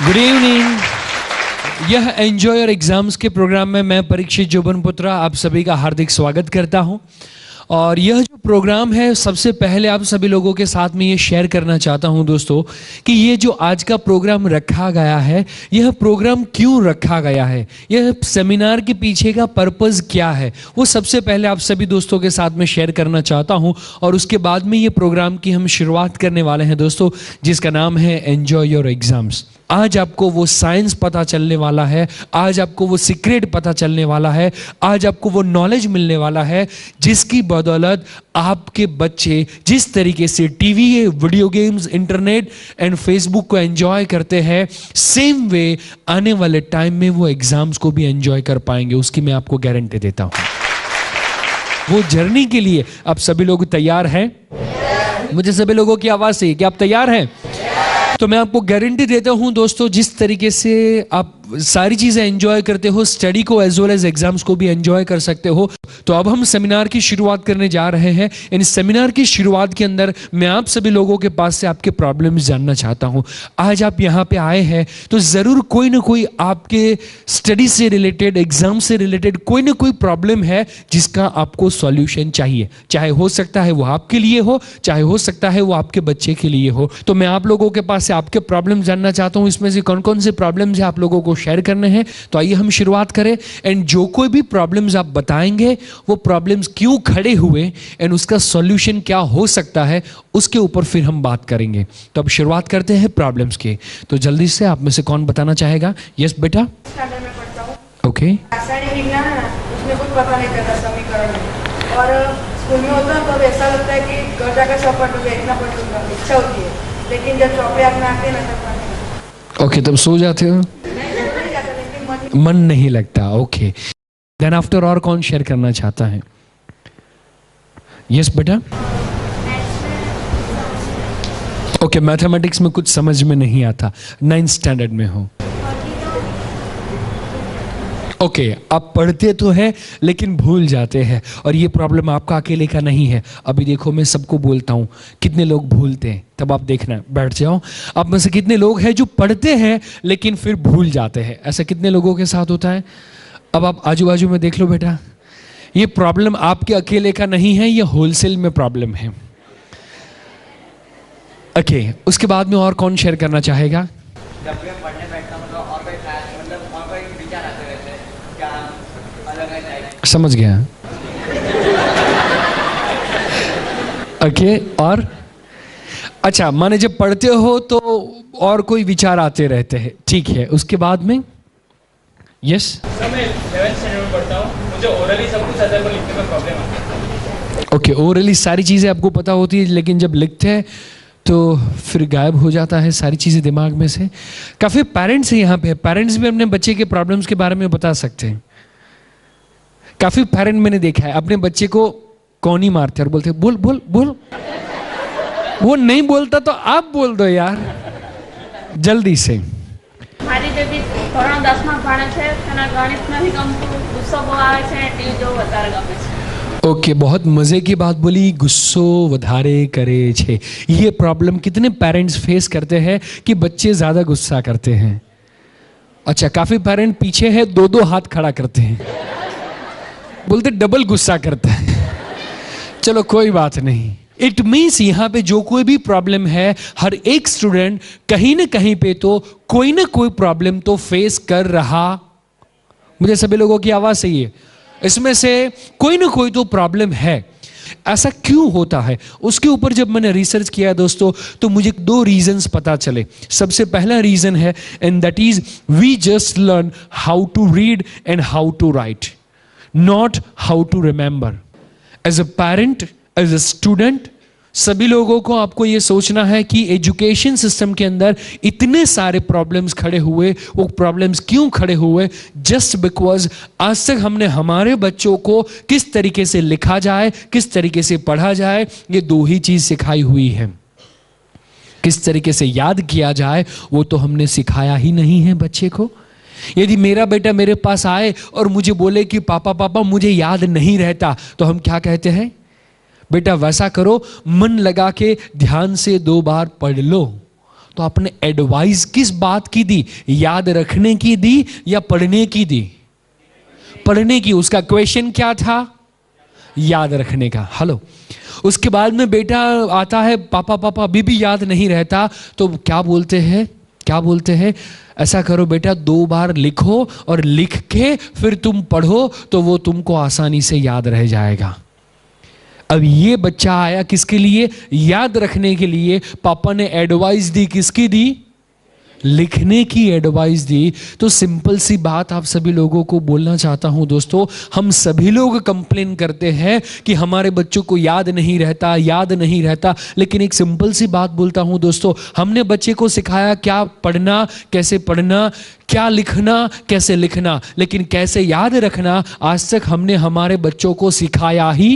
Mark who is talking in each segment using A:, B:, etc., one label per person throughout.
A: Good evening. यह enjoy your exams के programme में मैं परीक्षित जोबनपुत्रा आप सभी का हार्दिक स्वागत करता हूं। और यह जो प्रोग्राम है सबसे पहले आप सभी लोगों के साथ में ये शेयर करना चाहता हूं दोस्तों कि ये जो आज का प्रोग्राम रखा गया है, यह प्रोग्राम क्यों रखा गया है, यह सेमिनार के पीछे का पर्पस क्या है, वो सबसे पहले आप सभी दोस्तों के साथ में शेयर करना चाहता हूं। और उसके बाद में ये प्रोग्राम की हम शुरुआत करने वाले हैं दोस्तों, जिसका नाम है एंजॉय योर एग्जाम्स। आज आपको वो साइंस पता चलने वाला है, आज आपको वो सीक्रेट पता चलने वाला है, आज आपको वो नॉलेज मिलने वाला है जिसकी बदौलत आपके बच्चे जिस तरीके से TV, video games, internet and Facebook को एंजॉय करते हैं, सेम वे आने वाले टाइम में वो एग्जाम्स को भी एंजॉय कर पाएंगे, उसकी मैं आपको गारंटी देता हूं। वो जर्नी के लिए आप सभी लोग तैयार हैं? मुझे सभी लोगों की आवाज से क्या आप तैयार हैं? तो मैं आपको गारंटी देता हूं दोस्तों, जिस तरीके से आप सारी चीजें एंजॉय करते हो, स्टडी को एज वेल एज एग्जाम्स को भी एंजॉय कर सकते हो। तो अब हम सेमिनार की शुरुआत करने जा रहे हैं। इन सेमिनार की शुरुआत के अंदर मैं आप सभी लोगों के पास से आपके प्रॉब्लम्स जानना चाहता हूं। आज आप यहां पे आए हैं तो जरूर कोई ना कोई आपके स्टडी से रिलेटेड, एग्जाम से रिलेटेड कोई ना कोई प्रॉब्लम है जिसका आपको सॉल्यूशन चाहिए। चाहे हो सकता है वो आपके लिए हो, चाहे हो सकता है वो आपके बच्चे के लिए हो। तो मैं आप लोगों के पास से आपके प्रॉब्लम जानना चाहता हूं, इसमें से कौन कौन से प्रॉब्लम्स है आप लोगों को शेयर करने हैं। तो आइए हम शुरुआत करें। एंड जो कोई भी प्रॉब्लम्स आप बताएंगे, वो प्रॉब्लम्स क्यों खड़े हुए एंड उसका सॉल्यूशन क्या हो सकता है, उसके ऊपर फिर हम बात करेंगे। तो अब शुरुआत करते हैं प्रॉब्लम्स के। तो जल्दी से आप में से कौन बताना चाहेगा? यस बेटा। ओके।
B: उसमें कुछ पता नहीं चलता समीकरण में, और स्कूल में होता है तो ऐसा लगता है कि घर जाकर सब पढ़ूंगा, इतना पढ़ूंगा, इच्छा होती है, लेकिन जब चौपड़े अपने आते हैं ना तब
A: ओके, तब सो जाते हो? मन नहीं लगता। ओके, देन आफ्टर और कौन शेयर करना चाहता है? यस बेटा। ओके, मैथमेटिक्स में कुछ समझ में नहीं आता, 9th स्टैंडर्ड में हो। ओके, आप पढ़ते तो हैं लेकिन भूल जाते हैं, और ये प्रॉब्लम आपका अकेले का नहीं है। अभी देखो मैं सबको बोलता हूं कितने लोग भूलते हैं, तब आप देखना, बैठ जाओ। आप में से कितने लोग हैं जो पढ़ते हैं लेकिन फिर भूल जाते हैं? ऐसा कितने लोगों के साथ होता है? अब आप आजू बाजू में देख लो बेटा, ये प्रॉब्लम आपके अकेले का नहीं है, ये होलसेल में प्रॉब्लम है। ओके, उसके बाद में और कौन शेयर करना चाहेगा?
C: जब भी पढ़ने बैठता हूं तो और कोई मतलब और कोई विचार आते रहते हैं, क्या अलग है?
A: समझ गया। ओके, और अच्छा, माने जब पढ़ते हो तो और कोई विचार आते रहते हैं, ठीक है। उसके बाद में? यस।
D: सर मैं 11th स्टैंडर्ड में पढ़ता हूँ, मुझे ओरली सब कुछ आता है पर लिखने में प्रॉब्लम आता है।
A: ओके, ओरली सारी चीज़ें आपको पता होती है, लेकिन जब लिखते हैं तो फिर गायब हो जाता है सारी चीज़ें दिमाग में से। काफ़ी पेरेंट्स हैं यहाँ पे, पेरेंट्स भी अपने बच्चे के प्रॉब्लम्स के बारे में बता सकते हैं। काफ़ी पेरेंट मैंने देखा है अपने बच्चे को कौनी मारते और बोलते बोल बोल बोल, वो नहीं बोलता तो आप बोल दो यार जल्दी से।
E: મારી બેબી ધોરણ 10 માં ભણે છે, તેના ગણિત નથી ગમતું, ગુસ્સો બહુ આવે છે, ટીવી જોવું વધારે ગમે છે।
A: ओके, बहुत मजे की बात बोली, गुस्सो वधारे करे छे। ये प्रॉब्लम कितने पेरेंट्स फेस करते हैं कि बच्चे ज्यादा गुस्सा करते हैं? अच्छा, काफी पेरेंट पीछे है, दो दो हाथ खड़ा करते हैं, बोलते डबल गुस्सा करता है। चलो कोई बात नहीं। इट मीन्स यहाँ पे जो कोई भी प्रॉब्लम है, हर एक स्टूडेंट कहीं ना कहीं पे तो कोई ना कोई प्रॉब्लम तो फेस कर रहा। मुझे सभी लोगों की आवाज सही है? इसमें से कोई ना कोई तो प्रॉब्लम है। ऐसा क्यों होता है, उसके ऊपर जब मैंने रिसर्च किया दोस्तों, तो मुझे 2 रीजंस पता चले। सबसे पहला रीजन है, and that is we just learn how to read and how to write, not how to remember. As a parent, as a student, सभी लोगों को आपको यह सोचना है कि एजुकेशन सिस्टम के अंदर इतने सारे प्रॉब्लम्स खड़े हुए, वो प्रॉब्लम्स क्यों खड़े हुए? जस्ट बिकॉज आज तक हमने हमारे बच्चों को किस तरीके से लिखा जाए, किस तरीके से पढ़ा जाए, ये 2 ही चीज सिखाई हुई है। किस तरीके से याद किया जाए वो तो हमने सिखाया ही नहीं है बच्चे को। यदि मेरा बेटा मेरे पास आए और मुझे बोले कि पापा पापा मुझे याद नहीं रहता, तो हम क्या कहते हैं? बेटा वैसा करो, मन लगा के ध्यान से 2 बार पढ़ लो तो आपने एडवाइस किस बात की दी? याद रखने की दी या पढ़ने की दी? पढ़ने की। उसका क्वेश्चन क्या था? याद रखने का। हेलो। उसके बाद में बेटा आता है, पापा पापा अभी भी याद नहीं रहता, तो क्या बोलते हैं? क्या बोलते हैं? ऐसा करो बेटा, 2 बार लिखो और लिख के फिर तुम पढ़ो तो वो तुमको आसानी से याद रह जाएगा। अब ये बच्चा आया किसके लिए? याद रखने के लिए। पापा ने एडवाइस दी, किसकी दी? लिखने की एडवाइस दी। तो सिंपल सी बात आप सभी लोगों को बोलना चाहता हूं दोस्तों, हम सभी लोग कंप्लेन करते हैं कि हमारे बच्चों को याद नहीं रहता, याद नहीं रहता। लेकिन एक सिंपल सी बात बोलता हूं दोस्तों, हमने बच्चे को सिखाया क्या पढ़ना, कैसे पढ़ना, क्या लिखना, कैसे लिखना, लेकिन कैसे याद रखना आज तक हमने हमारे बच्चों को सिखाया ही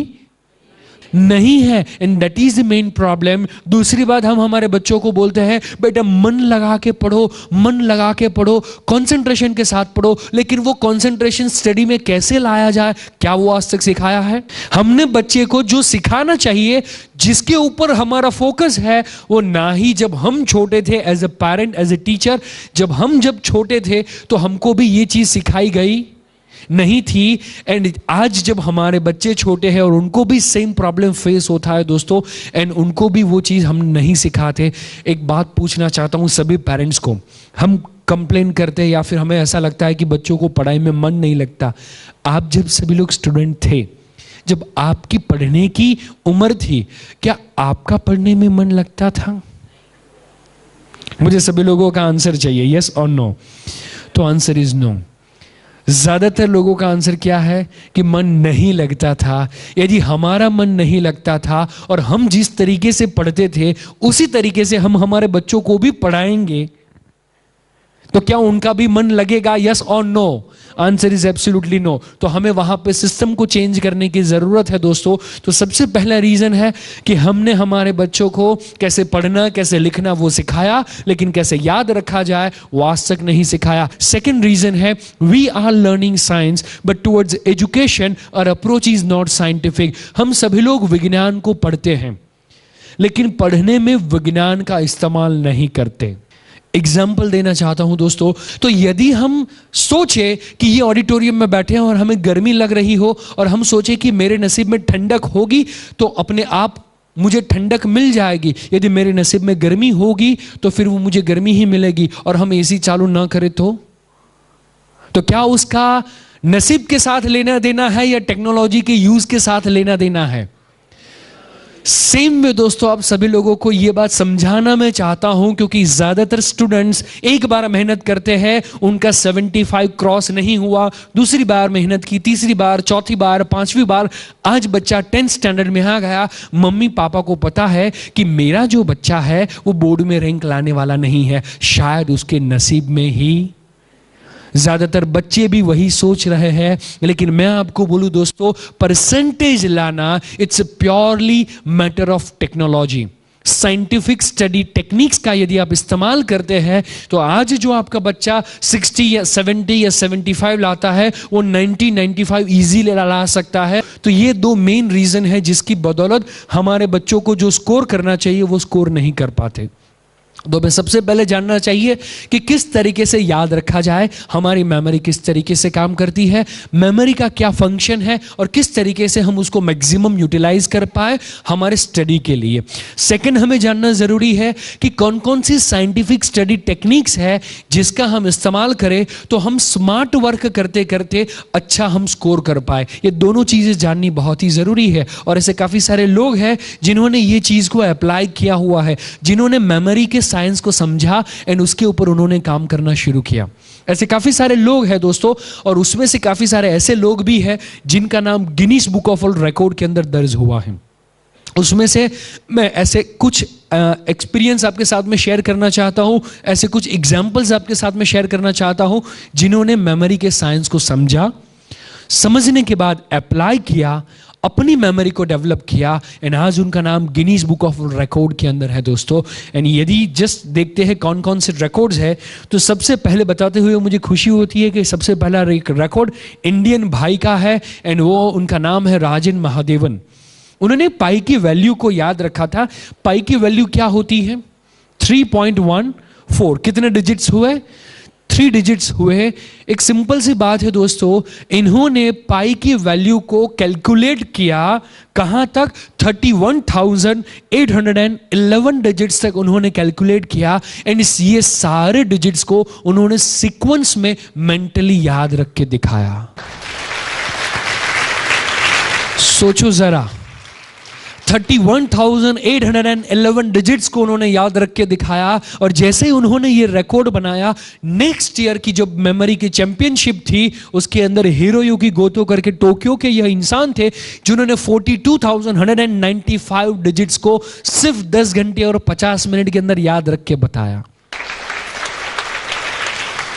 A: नहीं है। And that is the main problem. दूसरी बात, हम हमारे बच्चों को बोलते हैं बेटा मन लगा के पढ़ो, मन लगा के पढ़ो, कंसंट्रेशन के साथ पढ़ो, लेकिन वो कंसंट्रेशन स्टडी में कैसे लाया जाए, क्या वो आज तक सिखाया है? हमने बच्चे को जो सिखाना चाहिए, जिसके ऊपर हमारा फोकस है, वो ना ही जब हम छोटे थे as a parent, as a teacher, जब छोटे थे तो हमको भी ये चीज सिखाई गई नहीं थी। एंड आज जब हमारे बच्चे छोटे हैं और उनको भी सेम प्रॉब्लम फेस होता है दोस्तों, एंड उनको भी वो चीज़ हम नहीं सिखाते। एक बात पूछना चाहता हूँ सभी पेरेंट्स को, हम कंप्लेन करते हैं या फिर हमें ऐसा लगता है कि बच्चों को पढ़ाई में मन नहीं लगता। आप जब सभी लोग स्टूडेंट थे, जब आपकी पढ़ने की उम्र थी, क्या आपका पढ़ने में मन लगता था? मुझे सभी लोगों का आंसर चाहिए, यस और नो। तो आंसर इज नो। ज्यादातर लोगों का आंसर क्या है कि मन नहीं लगता था। यदि हमारा मन नहीं लगता था और हम जिस तरीके से पढ़ते थे उसी तरीके से हम हमारे बच्चों को भी पढ़ाएंगे तो क्या उनका भी मन लगेगा? Yes or no? Answer is absolutely no. तो हमें वहां पे सिस्टम को चेंज करने की जरूरत है दोस्तों। तो सबसे पहला रीजन है कि हमने हमारे बच्चों को कैसे पढ़ना, कैसे लिखना वो सिखाया, लेकिन कैसे याद रखा जाए वो आज तक नहीं सिखाया। सेकेंड रीजन है we are learning science but towards education our approach is not scientific. हम सभी लोग विज्ञान को पढ़ते हैं लेकिन पढ़ने में विज्ञान का इस्तेमाल नहीं करते। एग्जाम्पल देना चाहता हूं दोस्तों, तो यदि हम सोचे कि ये ऑडिटोरियम में बैठे हैं और हमें गर्मी लग रही हो और हम सोचे कि मेरे नसीब में ठंडक होगी तो अपने आप मुझे ठंडक मिल जाएगी, यदि मेरे नसीब में गर्मी होगी तो फिर वो मुझे गर्मी ही मिलेगी, और हम एसी चालू ना करें तो क्या उसका नसीब के साथ लेना देना है या टेक्नोलॉजी के यूज के साथ लेना देना है? सेम में दोस्तों आप सभी लोगों को यह बात समझाना मैं चाहता हूं, क्योंकि ज्यादातर स्टूडेंट्स एक बार मेहनत करते हैं, उनका 75 क्रॉस नहीं हुआ, दूसरी बार मेहनत की, तीसरी बार, चौथी बार, पांचवी बार, आज बच्चा 10th स्टैंडर्ड में आ गया। मम्मी पापा को पता है कि मेरा जो बच्चा है वो बोर्ड में रैंक लाने वाला नहीं है, शायद उसके नसीब में ही। ज्यादातर बच्चे भी वही सोच रहे हैं, लेकिन मैं आपको बोलूं दोस्तों, परसेंटेज लाना it's purely matter of technology. Scientific study techniques का यदि आप इस्तेमाल करते हैं तो आज जो आपका बच्चा 60 या 70 या 75 लाता है वो 90 95 इजीली ला सकता है। तो ये दो मेन रीजन है जिसकी बदौलत हमारे बच्चों को जो स्कोर करना चाहिए वो स्कोर नहीं कर पाते। तो हमें सबसे पहले जानना चाहिए कि किस तरीके से याद रखा जाए, हमारी मेमोरी किस तरीके से काम करती है, मेमोरी का क्या फंक्शन है और किस तरीके से हम उसको मैक्सिमम यूटिलाइज कर पाए हमारे स्टडी के लिए। सेकंड, हमें जानना जरूरी है कि कौन कौन सी साइंटिफिक स्टडी टेक्निक्स है जिसका हम इस्तेमाल करें तो हम स्मार्ट वर्क करते करते अच्छा हम स्कोर कर पाए। ये दोनों चीजें जाननी बहुत ही जरूरी है, और ऐसे काफी सारे लोग हैं जिन्होंने ये चीज को अप्लाई किया हुआ है, जिन्होंने मेमोरी के साइंस को समझा एंड उसके ऊपर उन्होंने काम करना शुरू किया। ऐसे काफी सारे लोग हैं दोस्तों, और उसमें से काफी सारे ऐसे लोग भी हैं जिनका नाम Guinness book of world record के अंदर दर्ज हुआ है। उसमें से मैं ऐसे कुछ एक्सपीरियंस आपके साथ में शेयर करना चाहता हूं, ऐसे कुछ एग्जांपल्स आपके साथ में शेयर करना चाहता हूं जिन्होंने मेमोरी के साइंस को समझा, समझने के बाद अप्लाई किया, अपनी मेमोरी को डेवलप किया, एंड आज उनका नाम Guinness book of world record के अंदर है दोस्तों। एंड यदि जस्ट देखते हैं कौन कौन से रिकॉर्ड्स है, तो सबसे पहले बताते हुए मुझे खुशी होती है कि सबसे पहला रिकॉर्ड इंडियन भाई का है, एंड वो उनका नाम है राजन महादेवन। उन्होंने पाई की वैल्यू को याद रखा था। पाई की वैल्यू क्या होती है? 3.14 कितने डिजिट्स हुए? 3 डिजिट्स हुए। एक सिंपल सी बात है दोस्तों, इन्होंने पाई की वैल्यू को कैलकुलेट किया कहां तक? 31,811 डिजिट्स तक उन्होंने कैलकुलेट किया। एंड ये सारे डिजिट्स को उन्होंने सीक्वेंस में मेंटली याद रख के दिखाया। सोचो जरा, 31,811 डिजिट्स को उन्होंने याद रख के दिखाया। और जैसे ही उन्होंने ये रिकॉर्ड बनाया, नेक्स्ट ईयर की जो मेमोरी की चैंपियनशिप थी उसके अंदर हिरोयुकी गोतो करके टोक्यो के यह इंसान थे जिन्होंने 42,195 डिजिट्स को सिर्फ 10 घंटे और 50 मिनट के अंदर याद रख के बताया।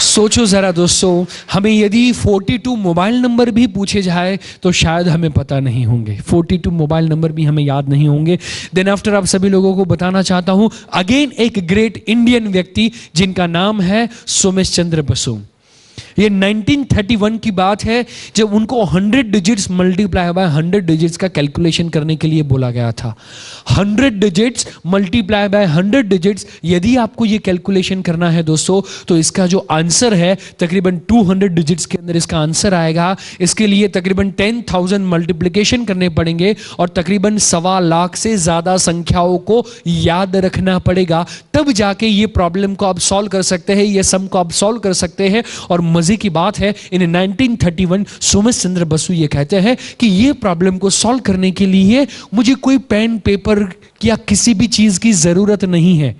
A: सोचो जरा दोस्तों, हमें यदि 42 मोबाइल नंबर भी पूछे जाए तो शायद हमें पता नहीं होंगे, 42 मोबाइल नंबर भी हमें याद नहीं होंगे। देन आफ्टर आप सभी लोगों को बताना चाहता हूं अगेन एक ग्रेट इंडियन व्यक्ति जिनका नाम है सोमेश चंद्र बसु। ये 1931 की बात है जब उनको 100 डिजिट्स मल्टीप्लाई बाय 100 डिजिट्स का कैलकुलेशन करने के लिए बोला गया था। 100 डिजिट्स मल्टीप्लाई बाय 100 डिजिट्स, यदि आपको ये कैलकुलेशन करना है दोस्तों तो इसका जो आंसर है तकरीबन 200 डिजिट्स के अंदर इसका आंसर आएगा। इसके लिए तकरीबन 10,000 मल्टीप्लिकेशन करने पड़ेंगे और तकरीबन 1.25 लाख से ज्यादा संख्याओं को याद रखना पड़ेगा, तब जाके ये प्रॉब्लम को आप सॉल्व कर सकते हैं, ये सम को आप सॉल्व कर सकते हैं। और मजे की बात है इन 1931 सोमेश चंद्र बसु ये कहते हैं कि ये प्रॉब्लम को सॉल्व करने के लिए मुझे कोई पेन पेपर या किसी भी चीज की जरूरत नहीं है।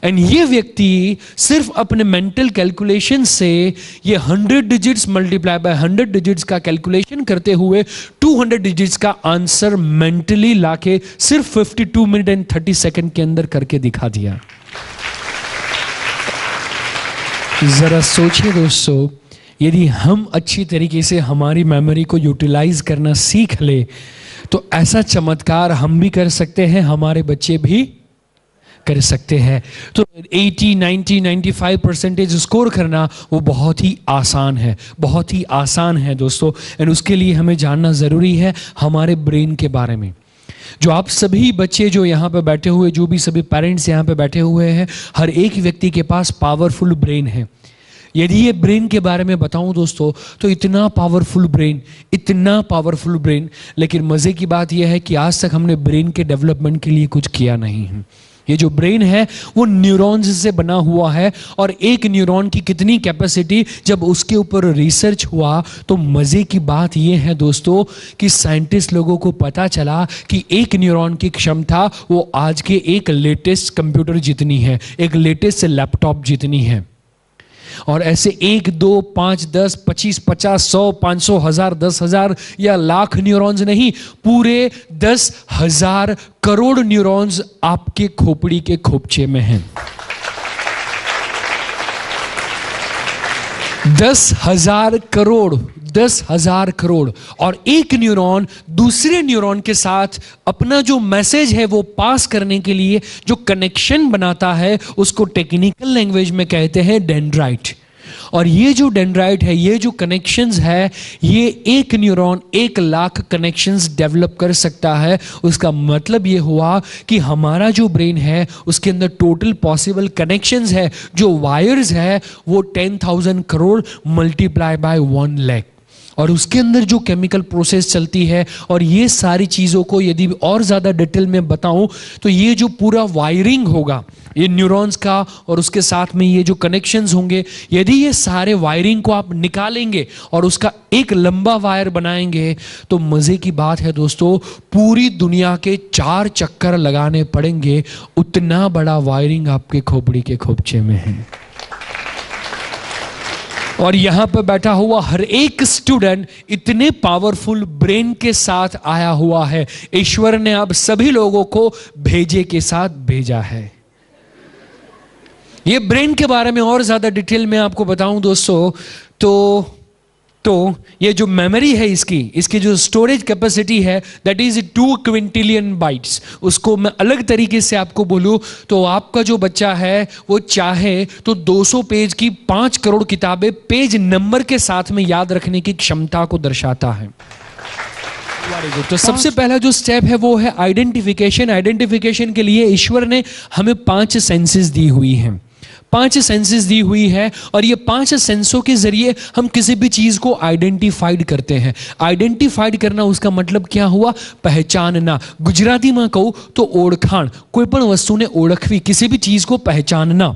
A: एंड ये व्यक्ति सिर्फ अपने मेंटल कैलकुलेशन से ये 100 डिजिट्स मल्टीप्लाई बाय 100 डिजिट्स का कैलकुलेशन करते हुए 200 डिजिट्स का आंसर मेंटली लाके सिर्फ 52 मिनट एंड 30 सेकंड के अंदर करके दिखा दिया। जरा सोचिए दोस्तों, यदि हम अच्छी तरीके से हमारी मेमोरी को यूटिलाइज करना सीख ले तो ऐसा चमत्कार हम भी कर सकते हैं, हमारे बच्चे भी कर सकते हैं। तो 80, 90, 95% स्कोर करना वो बहुत ही आसान है, बहुत ही आसान है दोस्तों। एंड उसके लिए हमें जानना ज़रूरी है हमारे ब्रेन के बारे में। जो आप सभी बच्चे जो यहाँ पे बैठे हुए, जो भी सभी पेरेंट्स यहाँ पे बैठे हुए हैं, हर एक व्यक्ति के पास पावरफुल ब्रेन है। यदि ये ब्रेन के बारे में बताऊं दोस्तों तो इतना पावरफुल ब्रेन, इतना पावरफुल ब्रेन, लेकिन मज़े की बात यह है कि आज तक हमने ब्रेन के डेवलपमेंट के लिए कुछ किया नहीं है। ये जो ब्रेन है वो न्यूरॉन्स से बना हुआ है और एक न्यूरॉन की कितनी कैपेसिटी, जब उसके ऊपर रिसर्च हुआ तो मज़े की बात ये है दोस्तों कि साइंटिस्ट लोगों को पता चला कि एक न्यूरॉन की क्षमता वो आज के एक लेटेस्ट कंप्यूटर जितनी है, एक लेटेस्ट लैपटॉप जितनी है। और ऐसे 1, 2, 5, 10, 25, 50, 100, 500, 1000, 10,000 या लाख न्यूरॉन्स नहीं, पूरे 10,000 करोड़ न्यूरॉन्स आपके खोपड़ी के खोपचे में हैं। 10,000 करोड़, 10,000 करोड़। और एक न्यूरॉन दूसरे न्यूरॉन के साथ अपना जो मैसेज है वो पास करने के लिए जो कनेक्शन बनाता है उसको टेक्निकल लैंग्वेज में कहते हैं डेंड्राइट। और ये जो डेंड्राइट है, ये जो कनेक्शंस है, ये एक न्यूरॉन 1 लाख कनेक्शंस डेवलप कर सकता है। उसका मतलब ये हुआ कि हमारा जो ब्रेन है उसके अंदर टोटल पॉसिबल कनेक्शंस है, जो वायर्स है वो 10,000 करोड़ मल्टीप्लाई बाय 1 लाख। और उसके अंदर जो केमिकल प्रोसेस चलती है, और ये सारी चीज़ों को यदि और ज़्यादा डिटेल में बताऊं तो ये जो पूरा वायरिंग होगा ये न्यूरॉन्स का और उसके साथ में ये जो कनेक्शंस होंगे, यदि ये सारे वायरिंग को आप निकालेंगे और उसका एक लंबा वायर बनाएंगे तो मज़े की बात है दोस्तों, पूरी दुनिया के 4 चक्कर लगाने पड़ेंगे, उतना बड़ा वायरिंग आपके खोपड़ी के खोपचे में है। और यहां पर बैठा हुआ हर एक स्टूडेंट इतने पावरफुल ब्रेन के साथ आया हुआ है। ईश्वर ने आप सभी लोगों को भेजे के साथ भेजा है। ये ब्रेन के बारे में और ज्यादा डिटेल में आपको बताऊं दोस्तों तो ये जो मेमोरी है इसकी जो स्टोरेज कैपेसिटी है दैट इज 2 क्विंटिलियन बाइट्स। उसको मैं अलग तरीके से आपको बोलूं तो आपका जो बच्चा है वो चाहे तो 200 पेज की 5 करोड़ किताबें पेज नंबर के साथ में याद रखने की क्षमता को दर्शाता है। Very good. तो सबसे पहला जो स्टेप है वो है आइडेंटिफिकेशन। आइडेंटिफिकेशन के लिए ईश्वर ने हमें 5 सेंसेस दी हुई हैं, 5 सेंसेस दी हुई है, और ये 5 सेंसों के जरिए हम किसी भी चीज को आइडेंटिफाइड करते हैं। आइडेंटिफाइड करना उसका मतलब क्या हुआ? पहचानना। गुजराती में कहूं तो ओळखाण, कोई पण वस्तु ने ओळखवी, किसी भी चीज को पहचानना।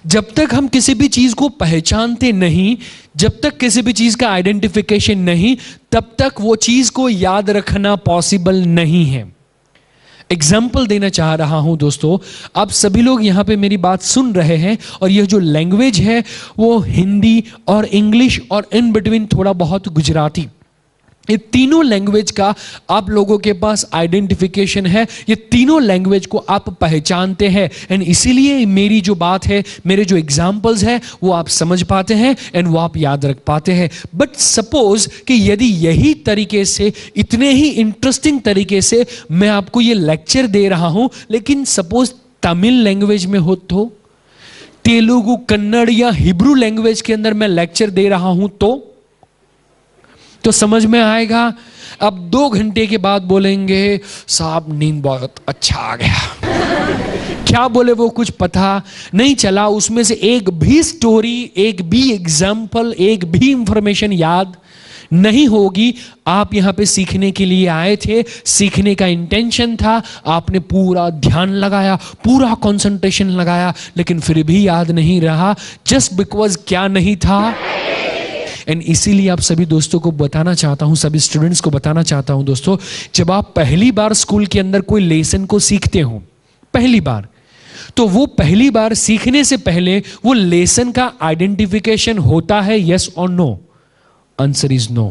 A: जब तक हम किसी भी चीज को पहचानते नहीं, जब तक किसी भी चीज का आइडेंटिफिकेशन नहीं, तब तक वो चीज को याद रखना पॉसिबल नहीं है। एग्जाम्पल देना चाह रहा हूं दोस्तों, आप सभी लोग यहां पे मेरी बात सुन रहे हैं, और यह जो लैंग्वेज है वो हिंदी और इंग्लिश और इन बिटवीन थोड़ा बहुत गुजराती, ये तीनों लैंग्वेज का आप लोगों के पास आइडेंटिफिकेशन है। ये तीनों लैंग्वेज को आप पहचानते हैं, एंड इसीलिए मेरी जो बात है, मेरे जो एग्जाम्पल्स हैं वो आप समझ पाते हैं एंड वो आप याद रख पाते हैं। बट सपोज कि यदि यही तरीके से, इतने ही इंटरेस्टिंग तरीके से मैं आपको ये लेक्चर दे रहा हूं, लेकिन सपोज तमिल लैंग्वेज में हो, तो तेलुगु, कन्नड़ या हिब्रू लैंग्वेज के अंदर मैं लेक्चर दे रहा हूं, तो समझ में आएगा। अब 2 घंटे के बाद बोलेंगे साहब नींद बहुत अच्छा आ गया। क्या बोले वो कुछ पता नहीं चला, उसमें से एक भी स्टोरी, एक भी एग्जाम्पल, एक भी इंफॉर्मेशन याद नहीं होगी। आप यहां पे सीखने के लिए आए थे, सीखने का इंटेंशन था, आपने पूरा ध्यान लगाया, पूरा कंसंट्रेशन लगाया, लेकिन फिर भी याद नहीं रहा, जस्ट बिकॉज क्या नहीं था। एंड इसीलिए आप सभी दोस्तों को बताना चाहता हूं, सभी स्टूडेंट्स को बताना चाहता हूं दोस्तों, जब आप पहली बार स्कूल के अंदर कोई लेसन को सीखते हो, पहली बार, तो वो पहली बार सीखने से पहले वो लेसन का आइडेंटिफिकेशन होता है, yes or no? Answer is no.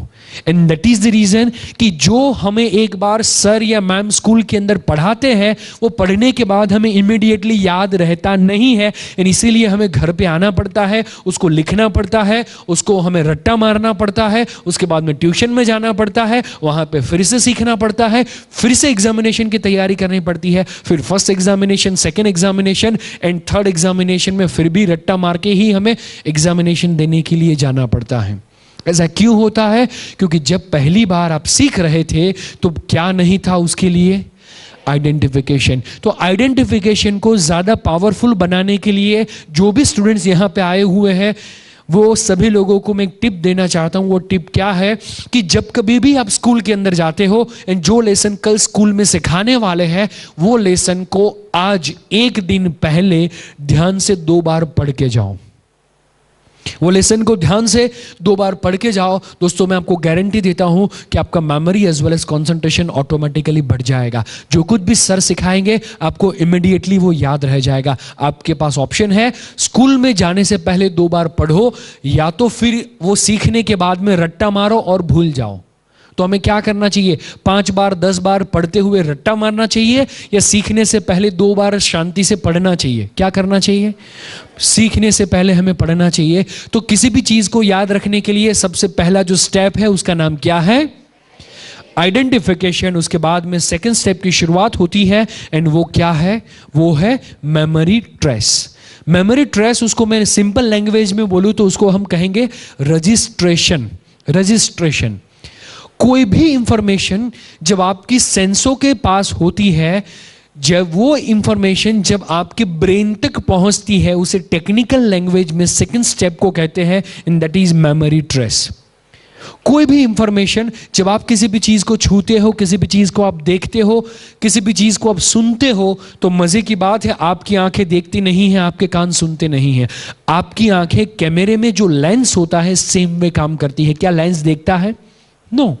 A: And that is the reason कि जो हमें एक बार सर या मैम स्कूल के अंदर पढ़ाते हैं, वो पढ़ने के बाद हमें इमीडिएटली याद रहता नहीं है, एंड इसीलिए हमें घर पे आना पड़ता है, उसको लिखना पड़ता है, उसको हमें रट्टा मारना पड़ता है, उसके बाद में ट्यूशन में जाना पड़ता है, वहां पे फिर से सीखना पड़ता है, फिर से एग्जामिनेशन की तैयारी करनी पड़ती है, फिर first examination, second examination and third examination में फिर भी रट्टा मार के ही हमें एग्जामिनेशन देने के लिए जाना पड़ता है। ऐसा क्यों होता है? क्योंकि जब पहली बार आप सीख रहे थे तो क्या नहीं था उसके लिए? आइडेंटिफिकेशन। तो आइडेंटिफिकेशन को ज्यादा पावरफुल बनाने के लिए जो भी स्टूडेंट्स यहां पे आए हुए हैं, वो सभी लोगों को मैं एक टिप देना चाहता हूं। वो टिप क्या है कि जब कभी भी आप स्कूल के अंदर जाते हो, एंड जो लेसन कल स्कूल में सिखाने वाले हैं, वो लेसन को आज 1 दिन पहले ध्यान से 2 बार पढ़ के जाओ। वो लेसन को ध्यान से 2 बार पढ़ के जाओ दोस्तों, मैं आपको गारंटी देता हूं कि आपका memory as well as concentration automatically बढ़ जाएगा। जो कुछ भी सर सिखाएंगे आपको इमीडिएटली वो याद रह जाएगा। आपके पास ऑप्शन है, स्कूल में जाने से पहले 2 बार पढ़ो, या तो फिर वो सीखने के बाद में रट्टा मारो और भूल जाओ। तो हमें क्या करना चाहिए? 5 बार 10 बार पढ़ते हुए रट्टा मारना चाहिए, या सीखने से पहले 2 बार शांति से पढ़ना चाहिए? क्या करना चाहिए? सीखने से पहले हमें पढ़ना चाहिए। तो किसी भी चीज को याद रखने के लिए सबसे पहला जो स्टेप है उसका नाम क्या है? आइडेंटिफिकेशन। उसके बाद में सेकंड स्टेप की शुरुआत होती है, एंड वो क्या है? वो है मेमोरी ट्रेस। मेमोरी ट्रेस, उसको मैं सिंपल लैंग्वेज में बोलूं तो उसको हम कहेंगे रजिस्ट्रेशन। रजिस्ट्रेशन। कोई भी इंफॉर्मेशन जब आपकी सेंसों के पास होती है, जब वो इंफॉर्मेशन जब आपके ब्रेन तक पहुंचती है, उसे टेक्निकल लैंग्वेज में सेकंड स्टेप को कहते हैं, and that is memory trace. कोई भी इंफॉर्मेशन जब आप किसी भी चीज को छूते हो, किसी भी चीज को आप देखते हो, किसी भी चीज को आप सुनते हो, तो मजे की बात है आपकी आंखें देखती नहीं है, आपके कान सुनते नहीं है। आपकी आंखें कैमरे में जो लेंस होता है सेम वे काम करती है। क्या लेंस देखता है? नो।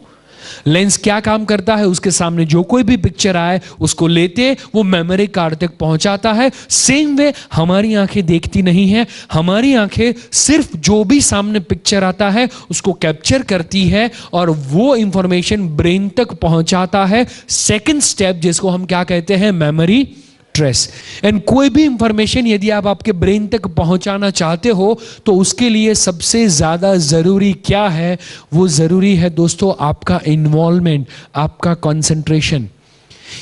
A: लेंस क्या काम करता है? उसके सामने जो कोई भी पिक्चर आए उसको लेते, वो मेमोरी कार्ड तक पहुंचाता है। सेम वे हमारी आंखें देखती नहीं है, हमारी आंखें सिर्फ जो भी सामने पिक्चर आता है उसको कैप्चर करती है और वो इंफॉर्मेशन ब्रेन तक पहुंचाता है। सेकंड स्टेप जिसको हम क्या कहते हैं? Memory trace. एंड कोई भी इंफॉर्मेशन यदि आप आपके ब्रेन तक पहुंचाना चाहते हो तो उसके लिए सबसे ज्यादा जरूरी क्या है? वो जरूरी है दोस्तों आपका इन्वॉल्वमेंट, आपका कंसंट्रेशन।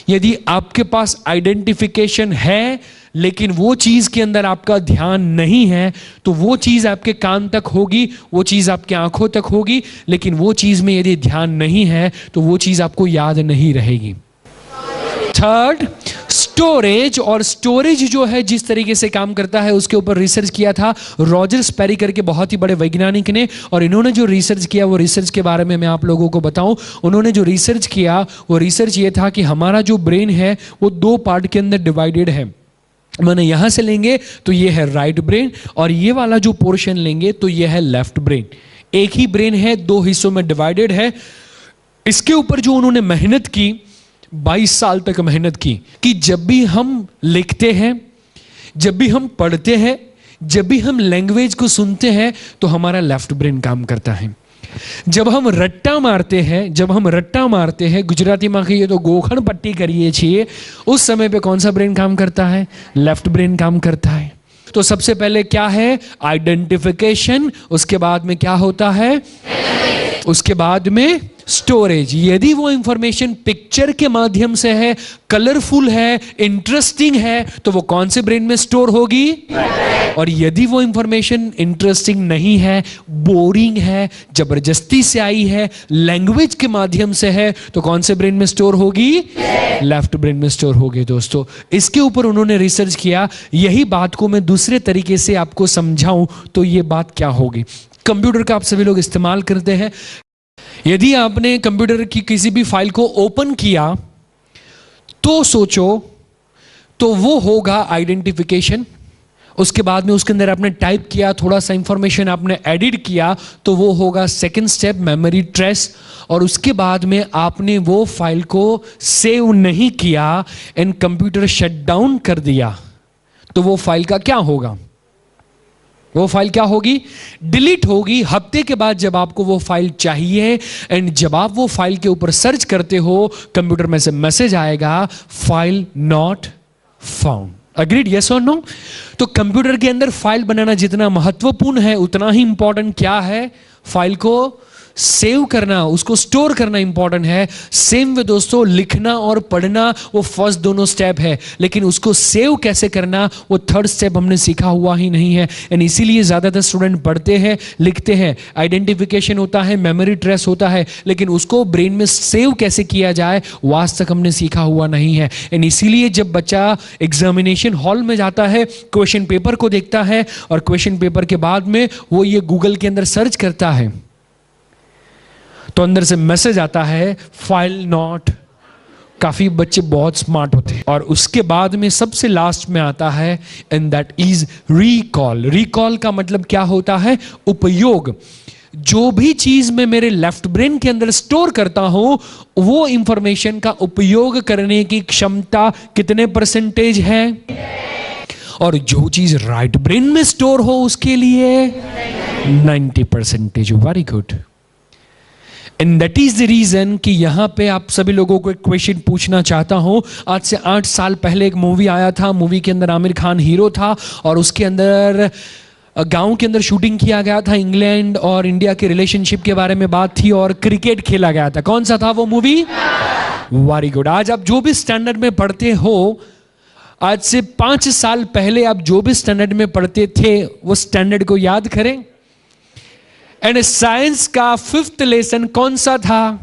A: यदि आपके पास आइडेंटिफिकेशन है लेकिन वो चीज के अंदर आपका ध्यान नहीं है, तो वो चीज आपके कान तक होगी, वो चीज आपके आंखों तक होगी, लेकिन वो चीज में यदि ध्यान नहीं है तो वो चीज आपको याद नहीं रहेगी। Third, storage. और स्टोरेज जो है जिस तरीके से काम करता है उसके ऊपर रिसर्च किया था रॉजर स्पेरी करके बहुत ही बड़े वैज्ञानिक ने, और इन्होंने जो रिसर्च किया वो रिसर्च के बारे में मैं आप लोगों को बताऊं। उन्होंने जो रिसर्च किया वो रिसर्च ये था कि हमारा जो ब्रेन है वो 2 पार्ट के अंदर डिवाइडेड है। मैंने यहां से लेंगे तो ये है राइट ब्रेन, और ये वाला जो पोर्शन लेंगे तो ये है लेफ्ट ब्रेन। एक ही ब्रेन है, 2 हिस्सों में डिवाइडेड है। इसके ऊपर जो उन्होंने मेहनत की, 22 साल तक मेहनत की, कि जब भी हम लिखते हैं, जब भी हम पढ़ते हैं, जब भी हम लैंग्वेज को सुनते हैं तो हमारा लेफ्ट ब्रेन काम करता है। जब हम रट्टा मारते हैं, गुजराती में कहिए तो गोखण पट्टी करिए छिए, उस समय पे कौन सा ब्रेन काम करता है? लेफ्ट ब्रेन काम करता है। तो सबसे पहले क्या है? आइडेंटिफिकेशन। उसके बाद में क्या होता है? उसके बाद में स्टोरेज। यदि वो इंफॉर्मेशन पिक्चर के माध्यम से है, कलरफुल है, इंटरेस्टिंग है, तो वो कौन से ब्रेन में स्टोर होगी? और यदि वो इंफॉर्मेशन इंटरेस्टिंग नहीं है, बोरिंग है, जबरदस्ती से आई है, लैंग्वेज के माध्यम से है, तो कौन से ब्रेन में स्टोर होगी? लेफ्ट ब्रेन में स्टोर होगी। दोस्तों, इसके ऊपर उन्होंने रिसर्च किया। यही बात को मैं दूसरे तरीके से आपको समझाऊं तो ये बात क्या होगी। कंप्यूटर का आप सभी लोग इस्तेमाल करते हैं। यदि आपने कंप्यूटर की किसी भी फाइल को ओपन किया तो सोचो तो वो होगा आइडेंटिफिकेशन। उसके बाद में उसके अंदर आपने टाइप किया, थोड़ा सा इंफॉर्मेशन आपने एडिट किया, तो वो होगा सेकंड स्टेप, मेमोरी ट्रेस। और उसके बाद में आपने वो फाइल को सेव नहीं किया एंड कंप्यूटर शट डाउन कर दिया, तो वो फाइल का क्या होगा? वो फाइल क्या होगी? डिलीट होगी। हफ्ते के बाद जब आपको वो फाइल चाहिए एंड जब आप वो फाइल के ऊपर सर्च करते हो, कंप्यूटर में से मैसेज आएगा, file not found. Agreed? Yes or no? तो कंप्यूटर के अंदर फाइल बनाना जितना महत्वपूर्ण है उतना ही इंपॉर्टेंट क्या है? फाइल को सेव करना, उसको स्टोर करना इंपॉर्टेंट है। सेम वे दोस्तों, लिखना और पढ़ना वो फर्स्ट दोनों स्टेप है, लेकिन उसको सेव कैसे करना वो थर्ड स्टेप हमने सीखा हुआ ही नहीं है। एंड इसीलिए ज्यादातर स्टूडेंट पढ़ते हैं, लिखते हैं, आइडेंटिफिकेशन होता है, मेमोरी ट्रेस होता है, लेकिन उसको ब्रेन में सेव कैसे किया जाए वो आज तक हमने सीखा हुआ नहीं है। एंड इसीलिए जब बच्चा एग्जामिनेशन हॉल में जाता है, क्वेश्चन पेपर को देखता है और क्वेश्चन पेपर के बाद में वो ये गूगल के अंदर सर्च करता है तो अंदर से मैसेज आता है फाइल नॉट। काफी बच्चे बहुत स्मार्ट होते हैं। और उसके बाद में सबसे लास्ट में आता है and that is recall. Recall का मतलब क्या होता है? उपयोग। जो भी चीज मैं मेरे लेफ्ट ब्रेन के अंदर स्टोर करता हूं वो इंफॉर्मेशन का उपयोग करने की क्षमता कितने परसेंटेज है? और जो चीज राइट ब्रेन में स्टोर हो उसके लिए 90%। Very good. And that is the reason कि यहां पे आप सभी लोगों को एक क्वेश्चन पूछना चाहता हूं। आज से 8 साल पहले एक मूवी आया था, मूवी के अंदर आमिर खान हीरो था और उसके अंदर गांव के अंदर शूटिंग किया गया था। इंग्लैंड और इंडिया के रिलेशनशिप के बारे में बात थी और क्रिकेट खेला गया था। कौन सा था वो मूवी? Very good. आज आप जो भी स्टैंडर्ड में पढ़ते हो, आज से 5 साल पहले आप जो भी स्टैंडर्ड में पढ़ते थे वो स्टैंडर्ड को याद करें। एंड साइंस का 5th लेसन कौन सा था?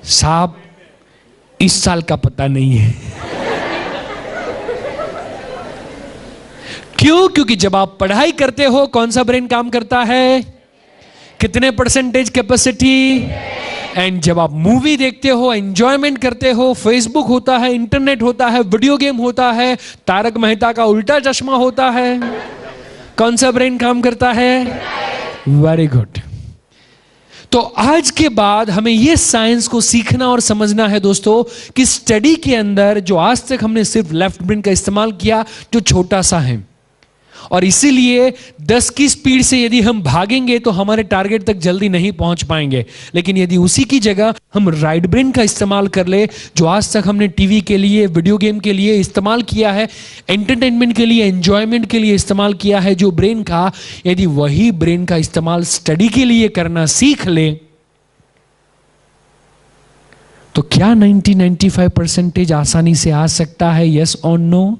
A: साहब इस साल का पता नहीं है। क्यों? क्योंकि जब आप पढ़ाई करते हो कौन सा ब्रेन काम करता है? कितने परसेंटेज कैपेसिटी? एंड जब आप मूवी देखते हो, एंजॉयमेंट करते हो, फेसबुक होता है, इंटरनेट होता है, वीडियो गेम होता है, तारक मेहता का उल्टा चश्मा होता है, कौन सा ब्रेन काम करता है? Very good. तो आज के बाद हमें यह साइंस को सीखना और समझना है दोस्तों कि स्टडी के अंदर जो आज तक हमने सिर्फ लेफ्ट ब्रेन का इस्तेमाल किया जो छोटा सा है, और इसीलिए 10 की स्पीड से यदि हम भागेंगे तो हमारे टारगेट तक जल्दी नहीं पहुंच पाएंगे। लेकिन यदि उसी की जगह हम राइट ब्रेन का इस्तेमाल कर ले, जो आज तक हमने टीवी के लिए, वीडियो गेम के लिए इस्तेमाल किया है, एंटरटेनमेंट के लिए, एंजॉयमेंट के लिए इस्तेमाल किया है जो ब्रेन का, यदि वही ब्रेन का इस्तेमाल स्टडी के लिए करना सीख ले तो क्या 90-95% आसानी से आ सकता है? Yes or no?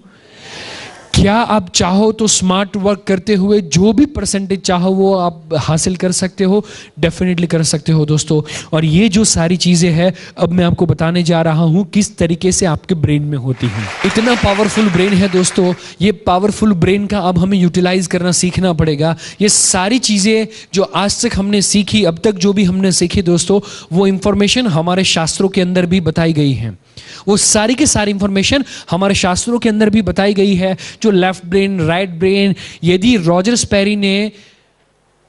A: क्या आप चाहो तो स्मार्ट वर्क करते हुए जो भी परसेंटेज चाहो वो आप हासिल कर सकते हो? डेफिनेटली कर सकते हो दोस्तों। और ये जो सारी चीज़ें हैं अब मैं आपको बताने जा रहा हूँ किस तरीके से आपके ब्रेन में होती हैं। इतना पावरफुल ब्रेन है दोस्तों, ये पावरफुल ब्रेन का अब हमें यूटिलाइज करना सीखना पड़ेगा। ये सारी चीज़ें जो आज तक हमने सीखी, अब तक जो भी हमने सीखी दोस्तों, वो इंफॉर्मेशन हमारे शास्त्रों के अंदर भी बताई गई है। वो सारी की सारी इंफॉर्मेशन हमारे शास्त्रों के अंदर भी बताई गई है। जो लेफ्ट ब्रेन, राइट ब्रेन, यदि रॉजर स्पैरी ने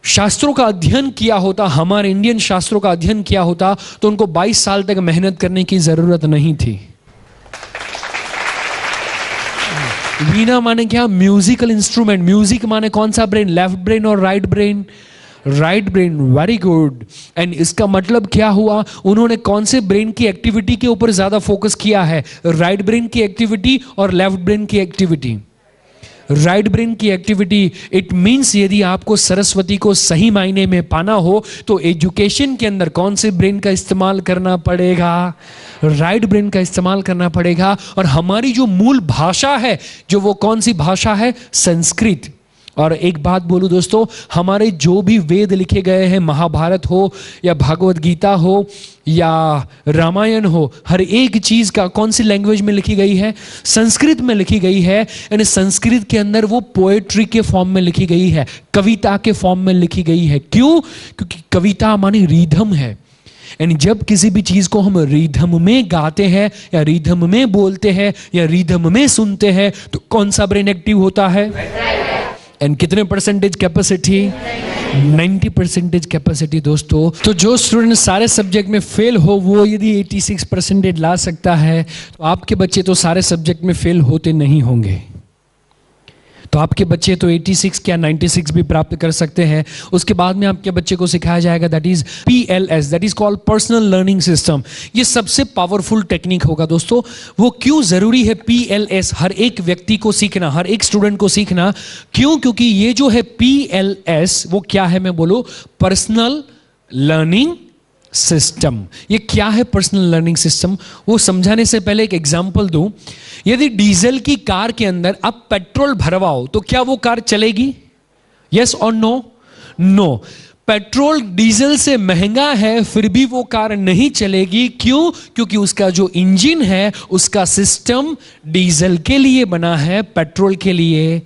A: शास्त्रों का अध्ययन किया होता, हमारे इंडियन शास्त्रों का अध्ययन किया होता, तो उनको 22 साल तक मेहनत करने की जरूरत नहीं थी। वीणा माने क्या? Musical instrument. म्यूजिक माने कौन सा ब्रेन? लेफ्ट ब्रेन और right brain? Right brain. Very good. And इसका मतलब क्या हुआ? उन्होंने कौन से ब्रेन की एक्टिविटी के ऊपर ज्यादा फोकस किया है? राइट ब्रेन की एक्टिविटी और लेफ्ट ब्रेन की एक्टिविटी। राइट ब्रेन की एक्टिविटी। इट मीन्स यदि आपको सरस्वती को सही मायने में पाना हो तो एजुकेशन के अंदर कौन से ब्रेन का इस्तेमाल करना पड़ेगा? राइट ब्रेन का इस्तेमाल करना पड़ेगा। और हमारी जो मूल भाषा है, जो वो कौन सी भाषा है? संस्कृत। और एक बात बोलूं दोस्तों, हमारे जो भी वेद लिखे गए हैं, महाभारत हो या भागवत गीता हो या रामायण हो, हर एक चीज का कौन सी लैंग्वेज में लिखी गई है? संस्कृत में लिखी गई है। यानी संस्कृत के अंदर वो पोएट्री के फॉर्म में लिखी गई है, कविता के फॉर्म में लिखी गई है। क्यों? क्योंकि कविता माने रिधम है। यानी जब किसी भी चीज को हम रिधम में गाते हैं या रिधम में बोलते हैं या रिधम में सुनते हैं तो कौन सा ब्रेन एक्टिव होता है? एंड कितने परसेंटेज कैपेसिटी? 90% कैपेसिटी दोस्तों। तो जो स्टूडेंट सारे सब्जेक्ट में फेल हो वो यदि 86% ला सकता है तो आपके बच्चे तो सारे सब्जेक्ट में फेल होते नहीं होंगे। तो आपके बच्चे तो 86 क्या 96 भी प्राप्त कर सकते हैं। उसके बाद में आपके बच्चे को सिखाया जाएगा that is PLS, that is called personal learning system. ये सबसे पावरफुल टेक्निक होगा दोस्तों। वो क्यों जरूरी है PLS हर एक व्यक्ति को सीखना, हर एक स्टूडेंट को सीखना? क्यों? क्योंकि ये जो है PLS वो क्या है मैं बोलूं? Personal learning system. ये क्या है पर्सनल लर्निंग सिस्टम? वो समझाने से पहले एक एग्जांपल दूं। यदि डीजल की कार के अंदर आप पेट्रोल भरवाओ तो क्या वो कार चलेगी? Yes or no? No. Petrol diesel से महंगा है फिर भी वो कार नहीं चलेगी। क्यों? क्योंकि उसका जो इंजन है, उसका सिस्टम डीजल के लिए बना है, पेट्रोल के लिए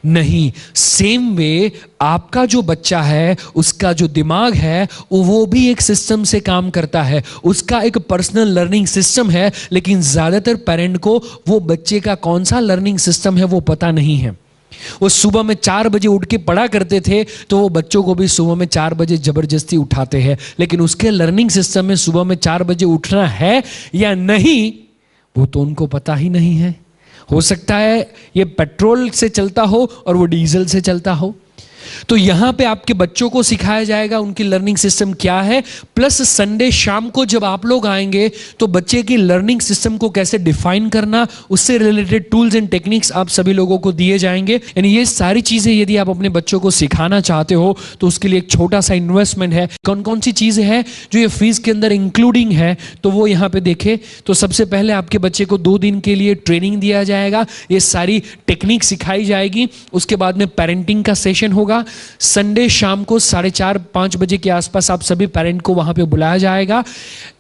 A: नहीं। सेम वे आपका जो बच्चा है, उसका जो दिमाग है, वो भी एक सिस्टम से काम करता है, उसका एक पर्सनल लर्निंग सिस्टम है। लेकिन ज्यादातर पेरेंट को वो बच्चे का कौन सा लर्निंग सिस्टम है वो पता नहीं है। वो सुबह में 4 बजे उठ के पढ़ा करते थे तो वो बच्चों को भी सुबह में 4 बजे जबरदस्ती उठाते हैं, लेकिन उसके लर्निंग सिस्टम में सुबह में 4 बजे उठना है या नहीं वो तो उनको पता ही नहीं है। हो सकता है ये पेट्रोल से चलता हो और वो डीजल से चलता हो। तो यहां पे आपके बच्चों को सिखाया जाएगा उनकी लर्निंग सिस्टम क्या है। प्लस संडे शाम को जब आप लोग आएंगे तो बच्चे की लर्निंग सिस्टम को कैसे डिफाइन करना, उससे रिलेटेड टूल्स एंड टेक्निक्स आप सभी लोगों को दिए जाएंगे। यानी ये सारी चीजें यदि आप अपने बच्चों को सिखाना चाहते हो तो उसके लिए एक छोटा सा इन्वेस्टमेंट है। कौन कौन सी चीजें हैं जो ये फीस के अंदर इंक्लूडिंग है तो वो यहाँ पे देखे। तो सबसे पहले आपके बच्चे को 2 दिन के लिए ट्रेनिंग दिया जाएगा, ये सारी टेक्निक सिखाई जाएगी। उसके बाद में पेरेंटिंग का सेशन होगा। संडे शाम को 4:30-5 बजे के आसपास आप सभी पेरेंट को वहां पे बुलाया जाएगा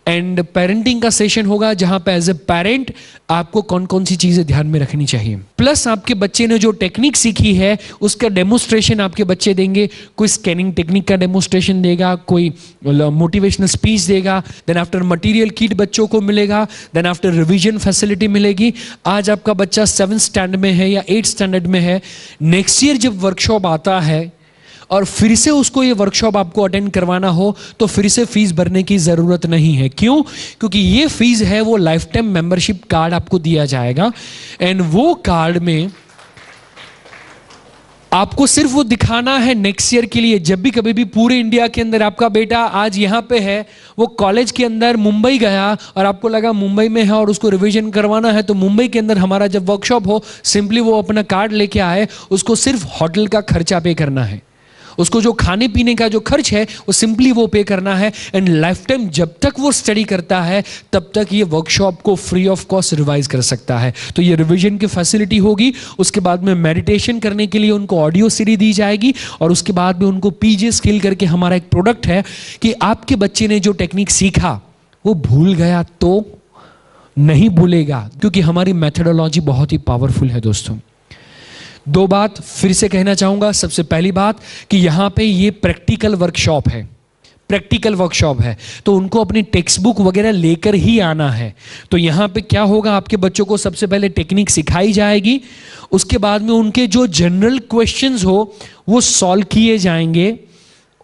A: एंड पेरेंटिंग का सेशन होगा जहां पे एज ए पेरेंट आपको कौन कौन सी चीजें ध्यान में रखनी चाहिए। प्लस आपके बच्चे ने जो टेक्निक सीखी है उसका डेमोस्ट्रेशन आपके बच्चे देंगे। कोई स्कैनिंग टेक्निक का डेमोस्ट्रेशन देगा, कोई मोटिवेशनल स्पीच देगा, देन आफ्टर मटेरियल किट बच्चों को मिलेगा, देन आफ्टर रिवीजन फैसिलिटी मिलेगी। आज आपका बच्चा 7th स्टैंडर्ड में है या 8th स्टैंडर्ड में है, नेक्स्ट ईयर जब वर्कशॉप आता है और फिर से उसको ये वर्कशॉप आपको अटेंड करवाना हो तो फिर से फीस भरने की जरूरत नहीं है। क्यों? क्योंकि ये फीस है वो लाइफ टाइम मेंबरशिप कार्ड आपको दिया जाएगा एंड वो कार्ड में आपको सिर्फ वो दिखाना है नेक्स्ट ईयर के लिए। जब भी कभी भी पूरे इंडिया के अंदर आपका बेटा आज यहाँ पे है, वो कॉलेज के अंदर मुंबई गया और आपको लगा मुंबई में है और उसको रिवीजन करवाना है, तो मुंबई के अंदर हमारा जब वर्कशॉप हो सिंपली वो अपना कार्ड लेके आए, उसको सिर्फ होटल का खर्चा पे करना है, उसको जो खाने पीने का जो खर्च है वो सिंपली वो पे करना है, एंड लाइफ टाइम जब तक वो स्टडी करता है तब तक ये वर्कशॉप को फ्री ऑफ कॉस्ट रिवाइज कर सकता है। तो ये रिवीजन की फैसिलिटी होगी। उसके बाद में मेडिटेशन करने के लिए उनको ऑडियो सीडी दी जाएगी, और उसके बाद में उनको पीजे स्किल करके हमारा एक प्रोडक्ट है कि आपके बच्चे ने जो टेक्निक सीखा वो भूल गया तो नहीं भूलेगा, क्योंकि हमारी मेथोडोलॉजी बहुत ही पावरफुल है दोस्तों। दो बात फिर से कहना चाहूंगा। सबसे पहली बात कि यहां पे ये प्रैक्टिकल वर्कशॉप है, प्रैक्टिकल वर्कशॉप है, तो उनको अपनी टेक्स्ट बुक वगैरह लेकर ही आना है। तो यहां पे क्या होगा, आपके बच्चों को सबसे पहले टेक्निक सिखाई जाएगी, उसके बाद में उनके जो जनरल क्वेश्चंस हो वो सॉल्व किए जाएंगे।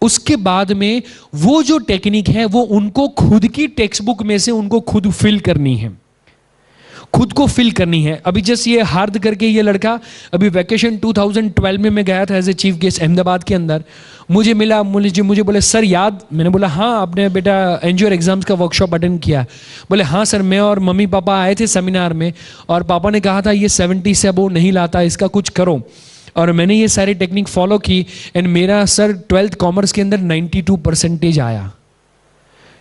A: उसके बाद में वो जो टेक्निक है वो उनको खुद की टेक्स्ट बुक में से उनको खुद फिल करनी है, खुद को फिल करनी है। अभी जस्ट ये हार्द करके ये लड़का अभी वैकेशन 2012 में मैं गया था as a chief guest Ahmedabad के अंदर, मुझे मिला, मुझे बोले सर याद, मैंने बोला हाँ आपने बेटा एनजीओ एग्जाम्स का वर्कशॉप अटेंड किया? बोले हाँ सर, मैं और मम्मी पापा आए थे सेमिनार में और पापा ने कहा था ये 70 से अब वो नहीं लाता, इसका कुछ करो, और मैंने ये सारी टेक्निक फॉलो की एंड मेरा सर 12th कॉमर्स के अंदर 92% आया।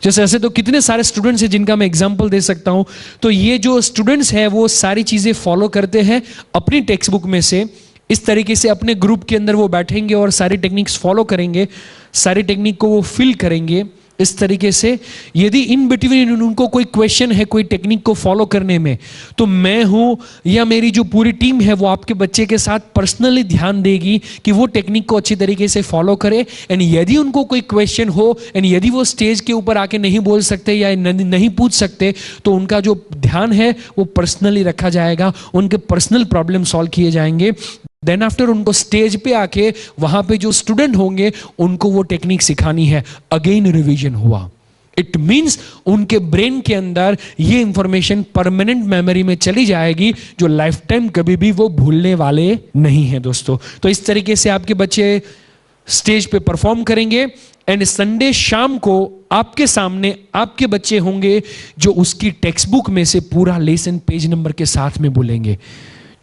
A: जैसे ऐसे तो कितने सारे स्टूडेंट्स हैं जिनका मैं एग्जांपल दे सकता हूं। तो ये जो स्टूडेंट्स हैं वो सारी चीजें फॉलो करते हैं अपनी टेक्स्ट बुक में से, इस तरीके से अपने ग्रुप के अंदर वो बैठेंगे और सारी टेक्निक्स फॉलो करेंगे, सारी टेक्निक को वो फिल करेंगे इस तरीके से। यदि इन बिटवीन उनको कोई क्वेश्चन है कोई टेक्निक को फॉलो करने में, तो मैं हूं या मेरी जो पूरी टीम है वो आपके बच्चे के साथ पर्सनली ध्यान देगी कि वो टेक्निक को अच्छी तरीके से फॉलो करे। एंड यदि उनको कोई क्वेश्चन हो एंड यदि वो स्टेज के ऊपर आके नहीं बोल सकते या नहीं पूछ सकते, तो उनका जो ध्यान है वो पर्सनली रखा जाएगा, उनके पर्सनल प्रॉब्लम सॉल्व किए जाएंगे। देन आफ्टर उनको स्टेज पे आके वहां पे जो स्टूडेंट होंगे उनको वो टेक्निक सिखानी है। अगेन रिवीजन हुआ, इट मींस उनके ब्रेन के अंदर ये इंफॉर्मेशन परमानेंट मेमोरी में चली जाएगी, जो लाइफ टाइम कभी भी वो भूलने वाले नहीं है दोस्तों। तो इस तरीके से आपके बच्चे स्टेज पे परफॉर्म करेंगे एंड संडे शाम को आपके सामने आपके बच्चे होंगे जो उसकी टेक्स्ट बुक में से पूरा लेसन पेज नंबर के साथ में बोलेंगे।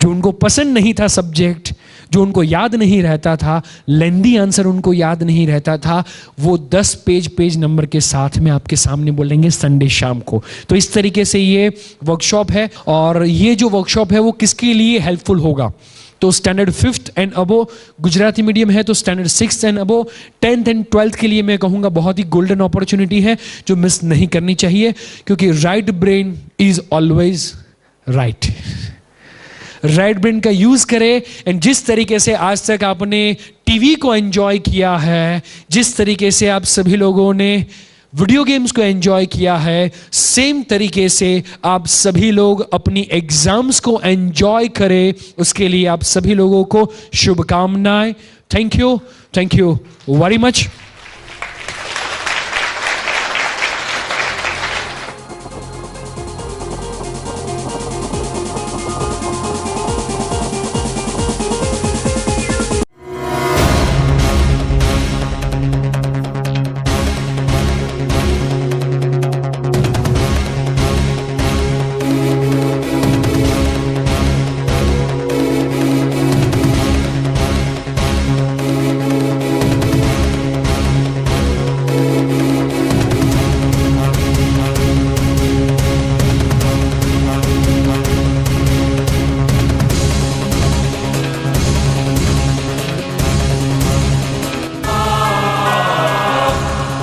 A: जो उनको पसंद नहीं था सब्जेक्ट, जो उनको याद नहीं रहता था, लेंदी आंसर उनको याद नहीं रहता था, वो 10 पेज नंबर के साथ में आपके सामने बोलेंगे संडे शाम को। तो इस तरीके से ये वर्कशॉप है, और ये जो वर्कशॉप है वो किसके लिए हेल्पफुल होगा, तो standard 5th and above, Gujarati medium है तो standard 6th and above, 10th and 12th के लिए मैं कहूँगा बहुत ही गोल्डन अपॉर्चुनिटी है जो मिस नहीं करनी चाहिए, क्योंकि right brain is always right. Right brain का यूज करें, एंड जिस तरीके से आज तक आपने टीवी को एंजॉय किया है, जिस तरीके से आप सभी लोगों ने वीडियो गेम्स को एंजॉय किया है, सेम तरीके से आप सभी लोग अपनी एग्जाम्स को एंजॉय करें। उसके लिए आप सभी लोगों को शुभकामनाएं। Thank you very much.